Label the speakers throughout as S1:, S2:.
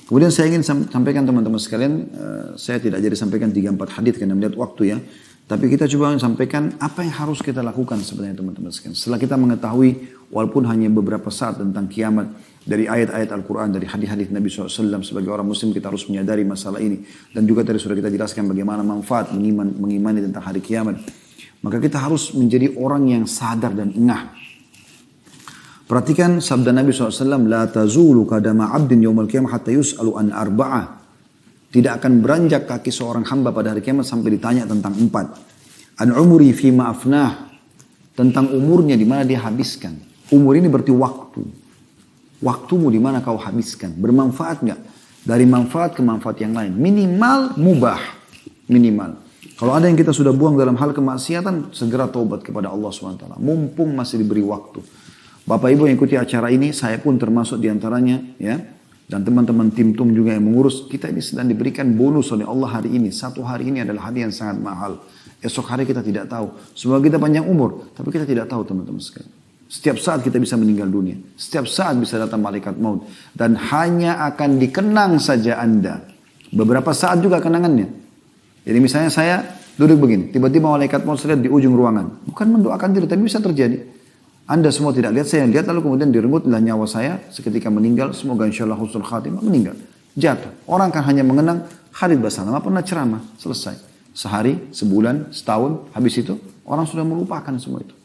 S1: Kemudian saya ingin sampaikan teman-teman sekalian, saya tidak jadi sampaikan 3-4 hadis karena melihat waktu ya. Tapi kita coba sampaikan apa yang harus kita lakukan sebenarnya teman-teman sekalian. Setelah kita mengetahui walaupun hanya beberapa saat tentang kiamat dari ayat-ayat Al-Quran, dari hadis-hadis Nabi SAW, sebagai orang muslim kita harus menyadari masalah ini. Dan juga tadi sudah kita jelaskan bagaimana manfaat mengimani tentang hari kiamat. Maka kita harus menjadi orang yang sadar dan engah. Perhatikan sabda Nabi SAW, La tazulu kadama abdin yawmal qiyamah hatta yus'alu an arba'ah. Tidak akan beranjak kaki seorang hamba pada hari kiamat sampai ditanya tentang 4. An umuri fima afnah. Tentang umurnya di mana dia habiskan. Umur ini berarti waktu. Waktumu di mana kau habiskan. Bermanfaat nggak? Dari manfaat ke manfaat yang lain. Minimal mubah. Minimal. Kalau ada yang kita sudah buang dalam hal kemaksiatan, segera taubat kepada Allah SWT. Mumpung masih diberi waktu. Bapak Ibu yang ikuti acara ini, saya pun termasuk diantaranya, ya. Dan teman-teman tim TUM juga yang mengurus, kita ini sedang diberikan bonus oleh Allah hari ini. Satu hari ini adalah hari yang sangat mahal. Esok hari kita tidak tahu. Semoga kita panjang umur, tapi kita tidak tahu teman-teman sekalian. Setiap saat kita bisa meninggal dunia. Setiap saat bisa datang malaikat maut. Dan hanya akan dikenang saja Anda. Beberapa saat juga kenangannya. Jadi misalnya saya duduk begini, tiba-tiba malaikat maut saya lihat di ujung ruangan. Bukan mendoakan diri, tapi bisa terjadi. Anda semua tidak lihat, saya lihat, lalu kemudian direngutlah nyawa saya seketika meninggal. Semoga insyaAllah husnul khatimah, meninggal. Jatuh. Orang kan hanya mengenang Khalid Basalamah pernah ceramah, selesai. Sehari, sebulan, setahun, habis itu orang sudah melupakan semua itu.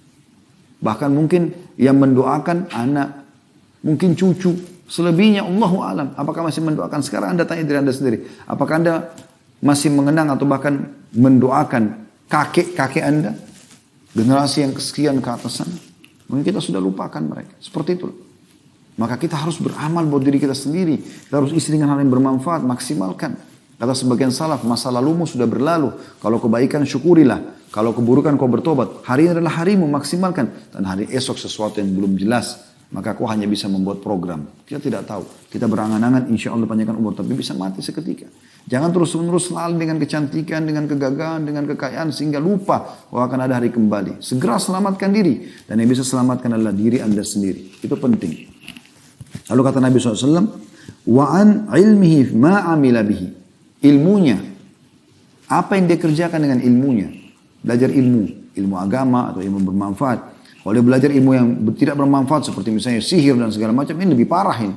S1: Bahkan mungkin yang mendoakan anak, mungkin cucu, selebihnya Allahu alam. Apakah masih mendoakan? Sekarang Anda tanya diri Anda sendiri. Apakah Anda masih mengenang atau bahkan mendoakan kakek-kakek Anda? Generasi yang kesekian ke atas sana? Mungkin kita sudah lupakan mereka. Seperti itu. Maka kita harus beramal buat diri kita sendiri. Kita harus isi dengan hal yang bermanfaat. Maksimalkan. Kata sebagian salaf, masa lalumu sudah berlalu. Kalau kebaikan syukurilah. Kalau keburukan kau bertobat. Hari ini adalah harimu, maksimalkan. Dan hari esok sesuatu yang belum jelas. Maka kau hanya bisa membuat program. Kita tidak tahu. Kita berangan-angan insya Allah panjangkan umur. Tapi bisa mati seketika. Jangan terus-menerus selalu dengan kecantikan, dengan kegagahan, dengan kekayaan. Sehingga lupa bahwa akan ada hari kembali. Segera selamatkan diri. Dan yang bisa selamatkan adalah diri Anda sendiri. Itu penting. Lalu kata Nabi SAW. Wa'an ilmihi ma'amila bihi. Ilmunya. Apa yang dia kerjakan dengan ilmunya. Belajar ilmu. Ilmu agama atau ilmu bermanfaat. Kalau dia belajar ilmu yang tidak bermanfaat. Seperti misalnya sihir dan segala macam. Ini lebih parah ini.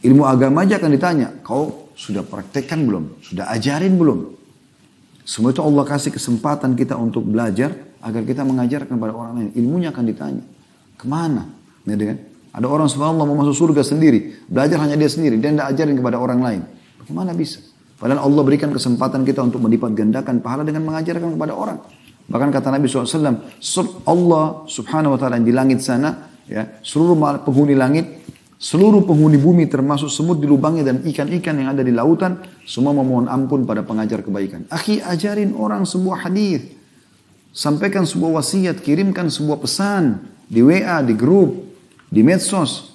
S1: Ilmu agama aja akan ditanya. Kau sudah praktekkan belum? Sudah ajarin belum? Semua itu Allah kasih kesempatan kita untuk belajar agar kita mengajarkan kepada orang lain. Ilmunya akan ditanya. Kemana? Ada orang subhanallah mau masuk surga sendiri. Belajar hanya dia sendiri. Dia tidak ajarin kepada orang lain. Bagaimana bisa? Padahal Allah berikan kesempatan kita untuk melipat gandakan pahala dengan mengajarkan kepada orang. Bahkan kata Nabi SAW, Allah subhanahu wa ta'ala yang di langit sana, ya, seluruh penghuni langit, seluruh penghuni bumi termasuk semut di lubangnya dan ikan-ikan yang ada di lautan, semua memohon ampun pada pengajar kebaikan. Akhi, ajarin orang sebuah hadis, sampaikan sebuah wasiat, kirimkan sebuah pesan di WA, di grup, di medsos,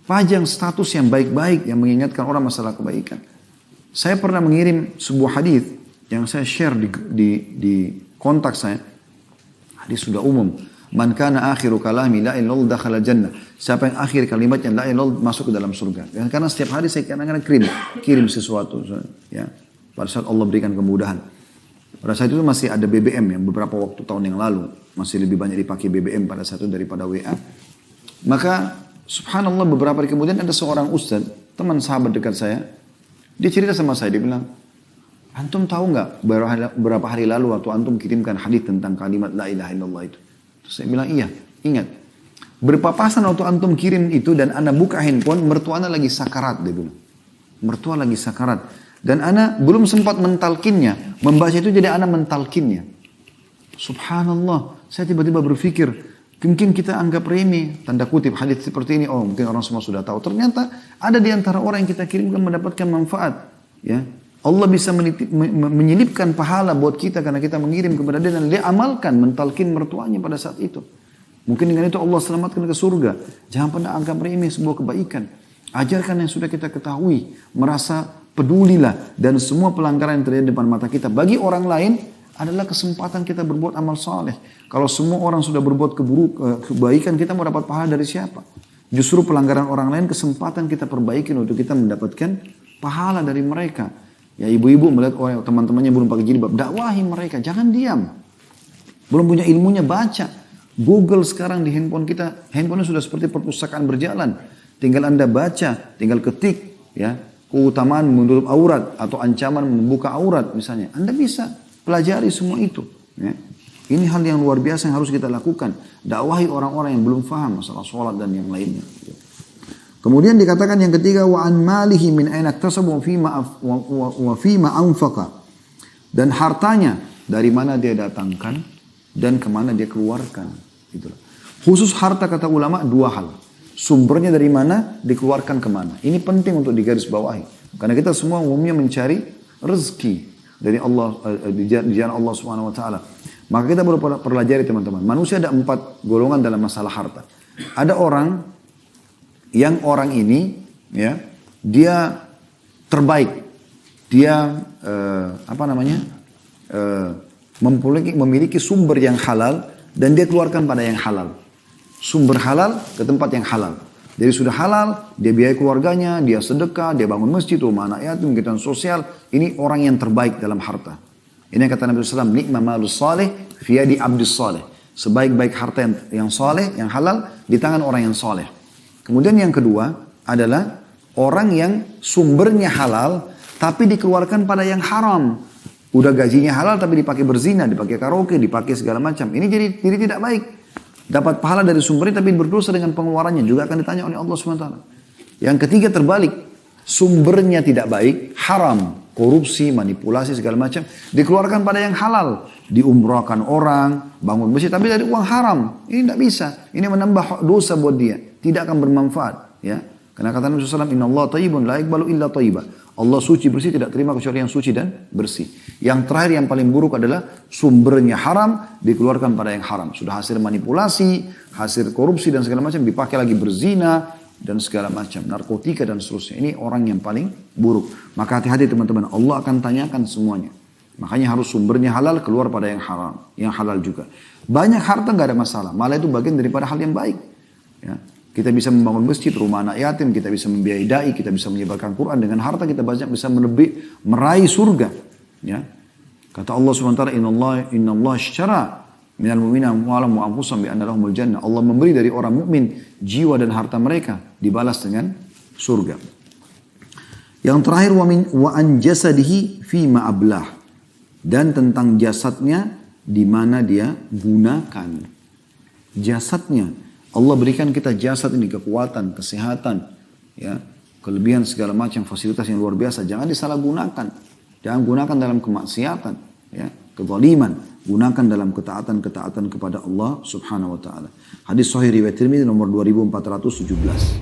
S1: pajang status yang baik-baik yang mengingatkan orang masalah kebaikan. Saya pernah mengirim sebuah hadis yang saya share di kontak saya. Hadis sudah umum. Man kana akhiru kalami la ilaha illallah dakhala jannah. Siapa yang akhir kalimatnya la ilaha illallah masuk ke dalam surga. Dan karena setiap hari saya kadang-kadang kirim sesuatu, ya. Pada saat Allah berikan kemudahan. Pada saat itu masih ada BBM yang beberapa waktu tahun yang lalu masih lebih banyak dipakai BBM pada saat itu daripada WA. Maka subhanallah beberapa hari kemudian ada seorang ustaz, teman sahabat dekat saya, dia cerita sama saya, dia bilang, antum tahu nggak beberapa hari lalu waktu antum kirimkan hadis tentang kalimat la ilaha illallah itu? Terus saya bilang iya, ingat. Berpapasan waktu antum kirim itu dan ana buka handphone, mertua ana lagi sakarat, dia bilang. Mertua lagi sakarat. Dan ana belum sempat mentalkinnya. Membaca itu jadi ana mentalkinnya. Subhanallah. Saya tiba-tiba berpikir, mungkin kita anggap remeh, tanda kutip hadis seperti ini. Oh mungkin orang semua sudah tahu. Ternyata ada di antara orang yang kita kirimkan mendapatkan manfaat. Ya. Allah bisa menyelipkan pahala buat kita karena kita mengirim kepada dia dan dia amalkan, mentalkin mertuanya pada saat itu. Mungkin dengan itu Allah selamatkan ke surga. Jangan pernah anggap remeh sebuah kebaikan. Ajarkan yang sudah kita ketahui. Merasa pedulilah dan semua pelanggaran yang terjadi di depan mata kita. Bagi orang lain adalah kesempatan kita berbuat amal saleh. Kalau semua orang sudah berbuat kebaikan, kita mau dapat pahala dari siapa? Justru pelanggaran orang lain kesempatan kita perbaikin untuk kita mendapatkan pahala dari mereka. Ya ibu-ibu melihat orang teman-temannya belum pakai jilbab, dakwahi mereka, jangan diam. Belum punya ilmunya, baca. Google sekarang di handphone kita, handphonenya sudah seperti perpustakaan berjalan. Tinggal Anda baca, tinggal ketik, ya, keutamaan menutup aurat atau ancaman membuka aurat misalnya. Anda bisa pelajari semua itu. Ya. Ini hal yang luar biasa yang harus kita lakukan. Dakwahi orang-orang yang belum paham masalah sholat dan yang lainnya. Kemudian dikatakan yang ketiga, wa an malihi min aina iktasabu wa fima anfaqa. Dan hartanya dari mana dia datangkan dan kemana dia keluarkan. Gitu. Khusus harta kata ulama dua hal. Sumbernya dari mana, dikeluarkan kemana. Ini penting untuk digarisbawahi. Karena kita semua umumnya mencari rezeki dari Allah, di jalan Allah Subhanahu Wa Taala. Maka kita perlu pelajari teman-teman. Manusia ada 4 golongan dalam masalah harta. Ada orang yang orang ini, ya, dia terbaik, dia memiliki sumber yang halal dan dia keluarkan pada yang halal. Sumber halal ke tempat yang halal. Jadi sudah halal, dia biayai keluarganya, dia sedekah, dia bangun masjid, rumah anak yatim, kegiatan sosial. Ini orang yang terbaik dalam harta. Ini yang kata Nabi SAW, nikma malus salih fiyadi abdus salih. Sebaik-baik harta yang saleh, yang halal di tangan orang yang saleh. Kemudian yang kedua adalah orang yang sumbernya halal tapi dikeluarkan pada yang haram. Udah gajinya halal tapi dipakai berzina, dipakai karaoke, dipakai segala macam. Ini jadi tidak baik. Dapat pahala dari sumbernya tapi berdosa dengan pengeluarannya. Juga akan ditanya oleh Allah SWT. Yang ketiga terbalik. Sumbernya tidak baik, haram. Korupsi, manipulasi segala macam. Dikeluarkan pada yang halal. Diumrahkan orang, bangun masjid tapi dari uang haram. Ini tidak bisa. Ini menambah dosa buat dia. Tidak akan bermanfaat. Ya. Karena kata Nabi SAW, Inna Allah tayyibun la iqbalu illa tayyiba. Allah suci bersih, tidak terima kecuali yang suci dan bersih. Yang terakhir yang paling buruk adalah sumbernya haram, dikeluarkan pada yang haram. Sudah hasil manipulasi, hasil korupsi dan segala macam, dipakai lagi berzina dan segala macam. Narkotika dan seterusnya. Ini orang yang paling buruk. Maka hati-hati teman-teman, Allah akan tanyakan semuanya. Makanya harus sumbernya halal, keluar pada yang haram. Yang halal juga. Banyak harta nggak ada masalah. Malah itu bagian daripada hal yang baik. Ya. Kita bisa membangun masjid, rumah anak yatim, kita bisa membiayai dai, kita bisa menyebarkan Quran. Dengan harta kita banyak bisa meraih surga. Ya. Kata Allah SWT, Inna Allah ishtara minal mu'mina amwalahum wa anfusahum bi anna lahumul jannah. Allah memberi dari orang mukmin jiwa dan harta mereka dibalas dengan surga. Yang terakhir, wa an jasadihi fi ma ablah. Dan tentang jasadnya di mana dia gunakan. Jasadnya. Allah berikan kita jasad ini, kekuatan, kesehatan, ya, kelebihan segala macam, fasilitas yang luar biasa. Jangan disalahgunakan. Jangan gunakan dalam kemaksiatan, ya, kezaliman. Gunakan dalam ketaatan-ketaatan kepada Allah Subhanahu wa taala. Hadis sahih riwayat Tirmidzi nomor 2417.